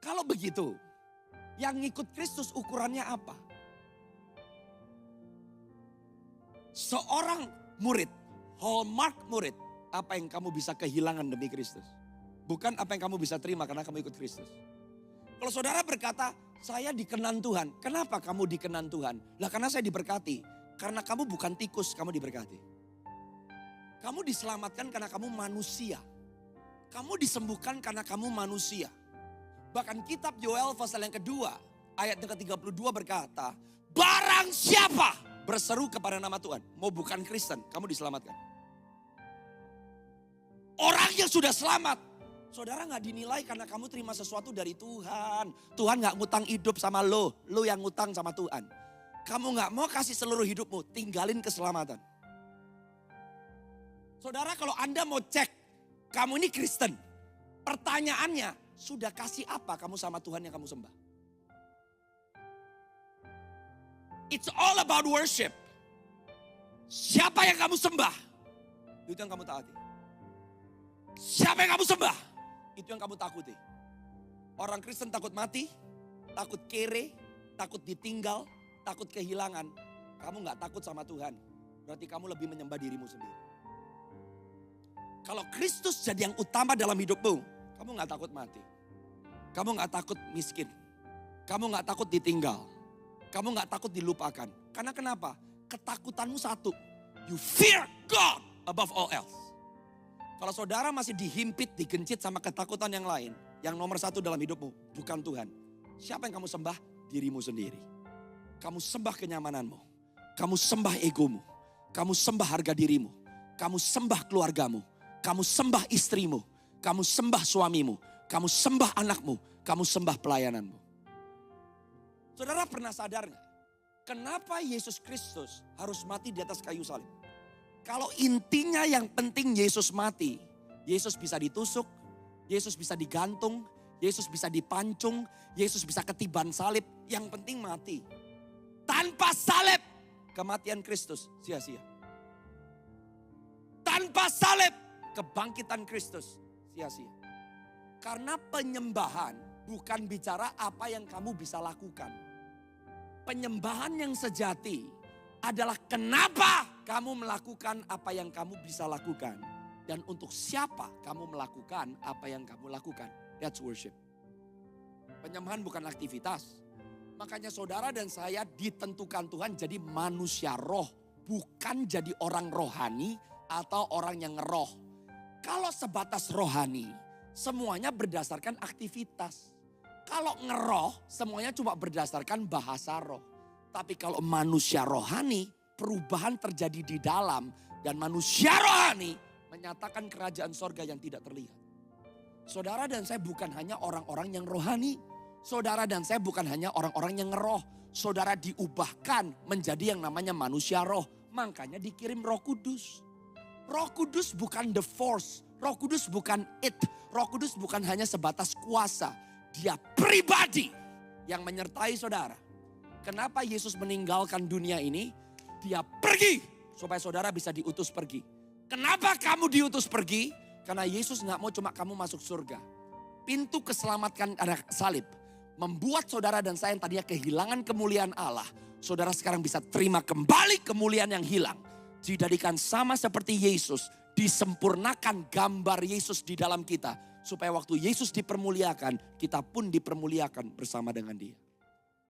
Kalau begitu, yang ngikut Kristus ukurannya apa? Seorang murid, hallmark murid, apa yang kamu bisa kehilangan demi Kristus. Bukan apa yang kamu bisa terima karena kamu ikut Kristus. Kalau saudara berkata, saya dikenan Tuhan. Kenapa kamu dikenan Tuhan? Lah karena saya diberkati. Karena kamu bukan tikus, kamu diberkati. Kamu diselamatkan karena kamu manusia. Kamu disembuhkan karena kamu manusia. Bahkan kitab Yoel pasal yang kedua, ayat yang ke-32 berkata, barang siapa berseru kepada nama Tuhan, mau bukan Kristen, kamu diselamatkan. Orang yang sudah selamat, saudara gak dinilai karena kamu terima sesuatu dari Tuhan. Tuhan gak ngutang hidup sama lo yang ngutang sama Tuhan. Kamu gak mau kasih seluruh hidupmu, tinggalin keselamatan. Saudara, kalau Anda mau cek, kamu ini Kristen. Pertanyaannya, sudah kasih apa kamu sama Tuhan yang kamu sembah? It's all about worship. Siapa yang kamu sembah? Itu yang kamu taati. Siapa yang kamu sembah? Itu yang kamu takuti. Orang Kristen takut mati, takut kere, takut ditinggal, takut kehilangan. Kamu gak takut sama Tuhan. Berarti kamu lebih menyembah dirimu sendiri. Kalau Kristus jadi yang utama dalam hidupmu, kamu gak takut mati. Kamu gak takut miskin. Kamu gak takut ditinggal. Kamu gak takut dilupakan. Karena kenapa? Ketakutanmu satu. You fear God above all else. Kalau saudara masih dihimpit, digencit sama ketakutan yang lain. Yang nomor satu dalam hidupmu bukan Tuhan. Siapa yang kamu sembah? Dirimu sendiri. Kamu sembah kenyamananmu. Kamu sembah egomu. Kamu sembah harga dirimu. Kamu sembah keluargamu. Kamu sembah istrimu. Kamu sembah suamimu. Kamu sembah anakmu. Kamu sembah pelayananmu. Saudara pernah sadar gak? Kenapa Yesus Kristus harus mati di atas kayu salib? Kalau intinya yang penting Yesus mati. Yesus bisa ditusuk. Yesus bisa digantung. Yesus bisa dipancung. Yesus bisa ketiban salib. Yang penting mati. Tanpa salib, kematian Kristus sia-sia. Tanpa salib, kebangkitan Kristus sia-sia. Karena penyembahan bukan bicara apa yang kamu bisa lakukan. Penyembahan yang sejati adalah kenapa kamu melakukan apa yang kamu bisa lakukan. Dan untuk siapa kamu melakukan apa yang kamu lakukan. That's worship. Penyembahan bukan aktivitas. Makanya saudara dan saya ditentukan Tuhan jadi manusia roh. Bukan jadi orang rohani atau orang yang ngeroh. Kalau sebatas rohani, semuanya berdasarkan aktivitas. Kalau ngeroh, semuanya cuma berdasarkan bahasa roh. Tapi kalau manusia rohani, perubahan terjadi di dalam. Dan manusia rohani menyatakan kerajaan sorga yang tidak terlihat. Saudara dan saya bukan hanya orang-orang yang rohani. Saudara dan saya bukan hanya orang-orang yang ngeroh. Saudara diubahkan menjadi yang namanya manusia roh. Makanya dikirim Roh Kudus. Roh Kudus bukan the force. Roh Kudus bukan it. Roh Kudus bukan hanya sebatas kuasa. Dia pribadi yang menyertai saudara. Kenapa Yesus meninggalkan dunia ini? Dia pergi supaya saudara bisa diutus pergi. Kenapa kamu diutus pergi? Karena Yesus gak mau cuma kamu masuk surga. Pintu keselamatan ada salib. Membuat saudara dan saya yang tadinya kehilangan kemuliaan Allah. Saudara sekarang bisa terima kembali kemuliaan yang hilang. Dijadikan sama seperti Yesus. Disempurnakan gambar Yesus di dalam kita. Supaya waktu Yesus dipermuliakan, kita pun dipermuliakan bersama dengan Dia.